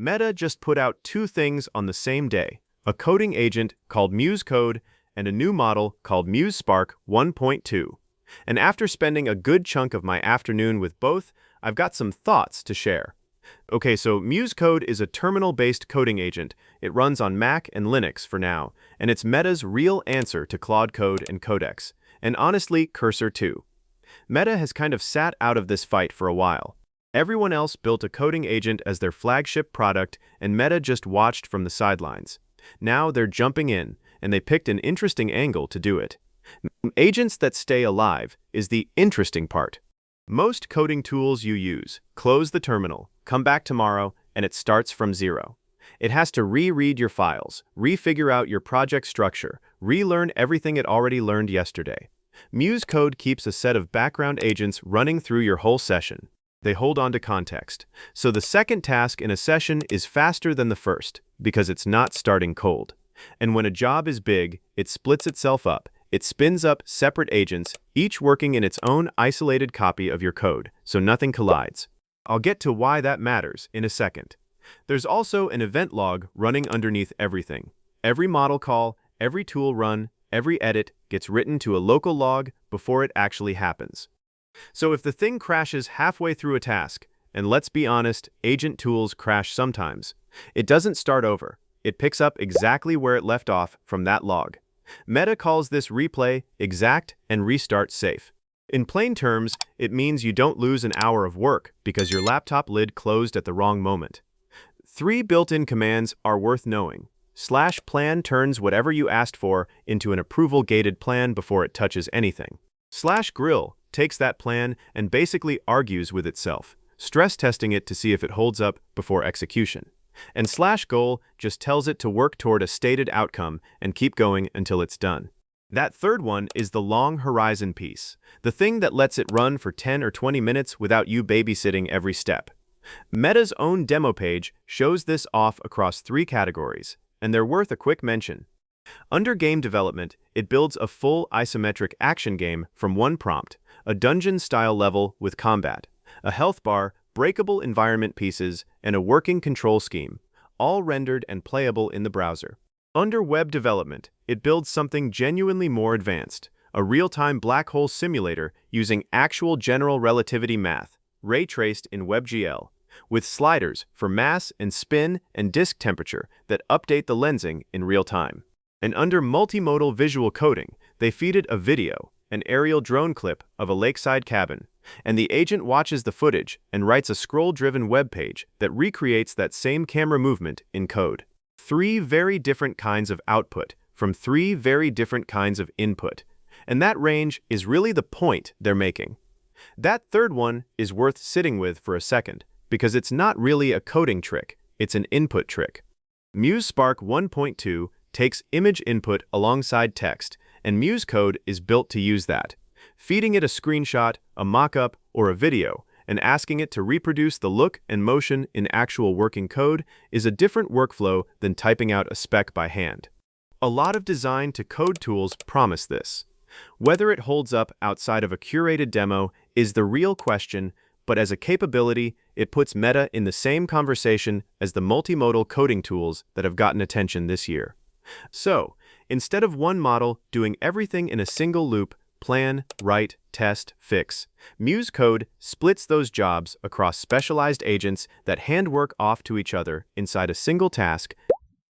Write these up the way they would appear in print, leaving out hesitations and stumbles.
Meta just put out two things on the same day, a coding agent called Muse Code and a new model called Muse Spark 1.2. And after spending a good chunk of my afternoon with both, I've got some thoughts to share. Okay, so Muse Code is a terminal-based coding agent. It runs on Mac and Linux for now, and it's Meta's real answer to Claude Code and Codex, and honestly, Cursor too. Meta has kind of sat out of this fight for a while. Everyone else built a coding agent as their flagship product, and Meta just watched from the sidelines. Now they're jumping in, and they picked an interesting angle to do it. Agents that stay alive is the interesting part. Most coding tools you use close the terminal, come back tomorrow, and it starts from zero. It has to reread your files, refigure out your project structure, relearn everything it already learned yesterday. Muse Code keeps a set of background agents running through your whole session. They hold on to context. So the second task in a session is faster than the first, because it's not starting cold. And when a job is big, it splits itself up. It spins up separate agents, each working in its own isolated copy of your code, so nothing collides. I'll get to why that matters in a second. There's also an event log running underneath everything. Every model call, every tool run, every edit gets written to a local log before it actually happens. So if the thing crashes halfway through a task, and let's be honest, agent tools crash sometimes, it doesn't start over. It picks up exactly where it left off from that log. Meta calls this replay, exact, and restart safe. In plain terms, it means you don't lose an hour of work because your laptop lid closed at the wrong moment. 3 built-in commands are worth knowing. /plan turns whatever you asked for into an approval-gated plan before it touches anything. /grill takes that plan and basically argues with itself, stress testing it to see if it holds up before execution. And /goal just tells it to work toward a stated outcome and keep going until it's done. That third one is the long horizon piece, the thing that lets it run for 10 or 20 minutes without you babysitting every step. Meta's own demo page shows this off across 3 categories, and they're worth a quick mention. Under game development, it builds a full isometric action game from one prompt, a dungeon-style level with combat, a health bar, breakable environment pieces, and a working control scheme, all rendered and playable in the browser. Under web development, it builds something genuinely more advanced, a real-time black hole simulator using actual general relativity math, ray-traced in WebGL, with sliders for mass and spin and disk temperature that update the lensing in real time. And under multimodal visual coding, they feed it a video, an aerial drone clip of a lakeside cabin, and the agent watches the footage and writes a scroll-driven web page that recreates that same camera movement in code. 3 very different kinds of output from 3 very different kinds of input. And that range is really the point they're making. That third one is worth sitting with for a second, because it's not really a coding trick, it's an input trick. Muse Spark 1.2 takes image input alongside text, and Muse Code is built to use that. Feeding it a screenshot, a mock-up, or a video, and asking it to reproduce the look and motion in actual working code is a different workflow than typing out a spec by hand. A lot of design-to-code tools promise this. Whether it holds up outside of a curated demo is the real question, but as a capability, it puts Meta in the same conversation as the multimodal coding tools that have gotten attention this year. So, instead of one model doing everything in a single loop, plan, write, test, fix, Muse Code splits those jobs across specialized agents that handwork off to each other inside a single task.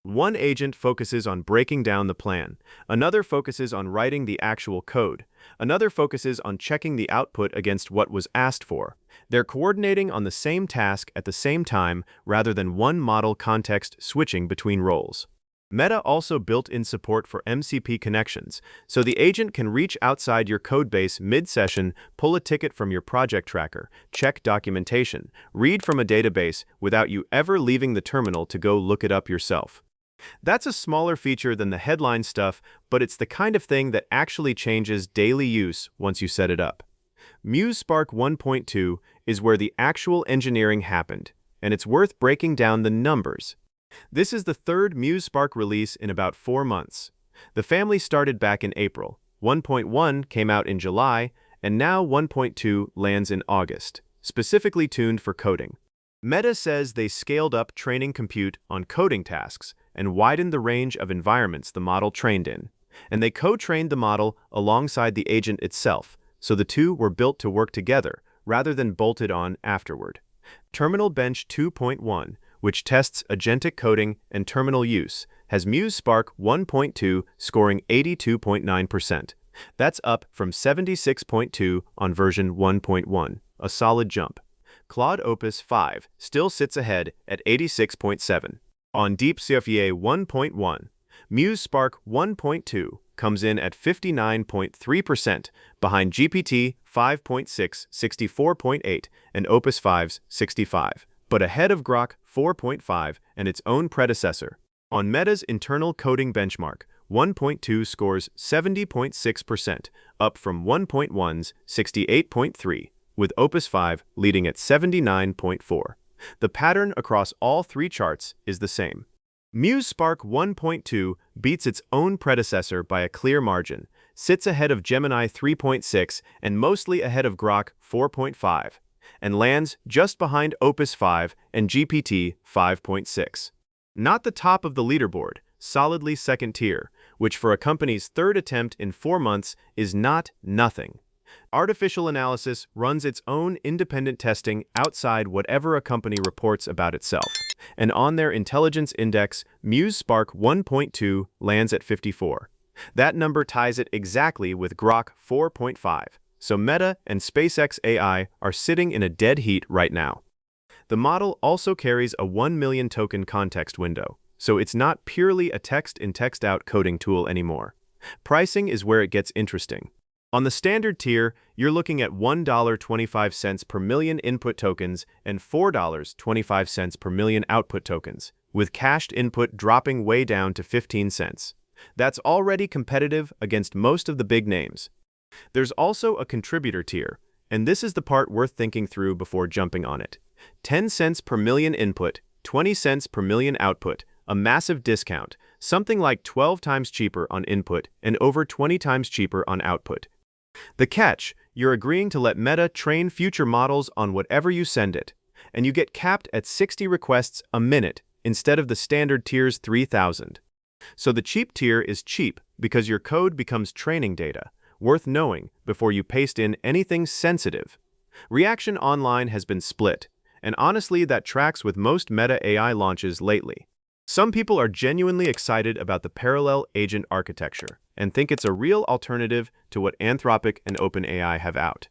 One agent focuses on breaking down the plan, another focuses on writing the actual code, another focuses on checking the output against what was asked for. They're coordinating on the same task at the same time rather than one model context switching between roles. Meta also built in support for MCP connections, so the agent can reach outside your codebase mid-session, pull a ticket from your project tracker, check documentation, read from a database without you ever leaving the terminal to go look it up yourself. That's a smaller feature than the headline stuff, but it's the kind of thing that actually changes daily use once you set it up. Muse Spark 1.2 is where the actual engineering happened, and it's worth breaking down the numbers. This is the 3rd Muse Spark release in about 4 months. The family started back in April, 1.1 came out in July, and now 1.2 lands in August, specifically tuned for coding. Meta says they scaled up training compute on coding tasks and widened the range of environments the model trained in. And they co-trained the model alongside the agent itself, so the two were built to work together rather than bolted on afterward. Terminal Bench 2.1, which tests agentic coding and terminal use, has Muse Spark 1.2 scoring 82.9%. That's up from 76.2 on version 1.1, a solid jump. Claude Opus 5 still sits ahead at 86.7. On DeepCFEA 1.1, Muse Spark 1.2 comes in at 59.3%, behind GPT 5.6 64.8 and Opus 5's 65, but ahead of Grok 4.5 and its own predecessor. On Meta's internal coding benchmark, 1.2 scores 70.6%, up from 1.1's 68.3, with Opus 5 leading at 79.4. The pattern across all three charts is the same. Muse Spark 1.2 beats its own predecessor by a clear margin, sits ahead of Gemini 3.6 and mostly ahead of Grok 4.5, and lands just behind Opus 5 and GPT 5.6. Not the top of the leaderboard, solidly second tier, which for a company's third attempt in 4 months is not nothing. Artificial analysis runs its own independent testing outside whatever a company reports about itself. And on their intelligence index, Muse Spark 1.2 lands at 54. That number ties it exactly with Grok 4.5. So Meta and SpaceX AI are sitting in a dead heat right now. The model also carries a 1 million token context window, so it's not purely a text-in text-out coding tool anymore. Pricing is where it gets interesting. On the standard tier, you're looking at $1.25 per million input tokens and $4.25 per million output tokens, with cached input dropping way down to 15 cents. That's already competitive against most of the big names. There's also a contributor tier, and this is the part worth thinking through before jumping on it. 10 cents per million input, 20 cents per million output, a massive discount, something like 12 times cheaper on input and over 20 times cheaper on output. The catch, you're agreeing to let Meta train future models on whatever you send it, and you get capped at 60 requests a minute instead of the standard tier's 3,000. So the cheap tier is cheap because your code becomes training data, worth knowing before you paste in anything sensitive. Reaction online has been split, and honestly that tracks with most Meta AI launches lately. Some people are genuinely excited about the parallel agent architecture and think it's a real alternative to what Anthropic and OpenAI have out.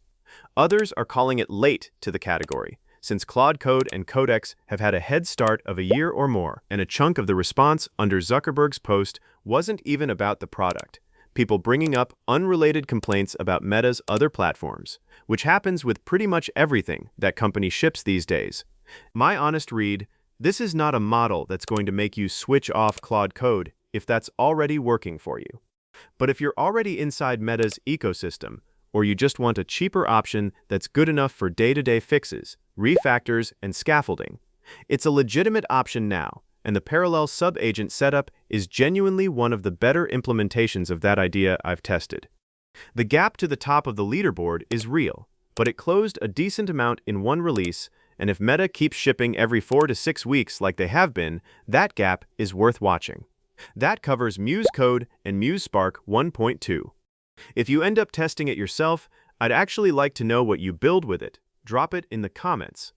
Others are calling it late to the category, since Claude Code and Codex have had a head start of a year or more, and a chunk of the response under Zuckerberg's post wasn't even about the product. People bringing up unrelated complaints about Meta's other platforms, which happens with pretty much everything that company ships these days. My honest read, this is not a model that's going to make you switch off Claude Code if that's already working for you. But if you're already inside Meta's ecosystem, or you just want a cheaper option that's good enough for day-to-day fixes, refactors, and scaffolding, it's a legitimate option now, and the parallel sub-agent setup is genuinely one of the better implementations of that idea I've tested. The gap to the top of the leaderboard is real, but it closed a decent amount in one release, and if Meta keeps shipping every 4 to 6 weeks like they have been, that gap is worth watching. That covers Muse Code and Muse Spark 1.2. If you end up testing it yourself, I'd actually like to know what you build with it. Drop it in the comments.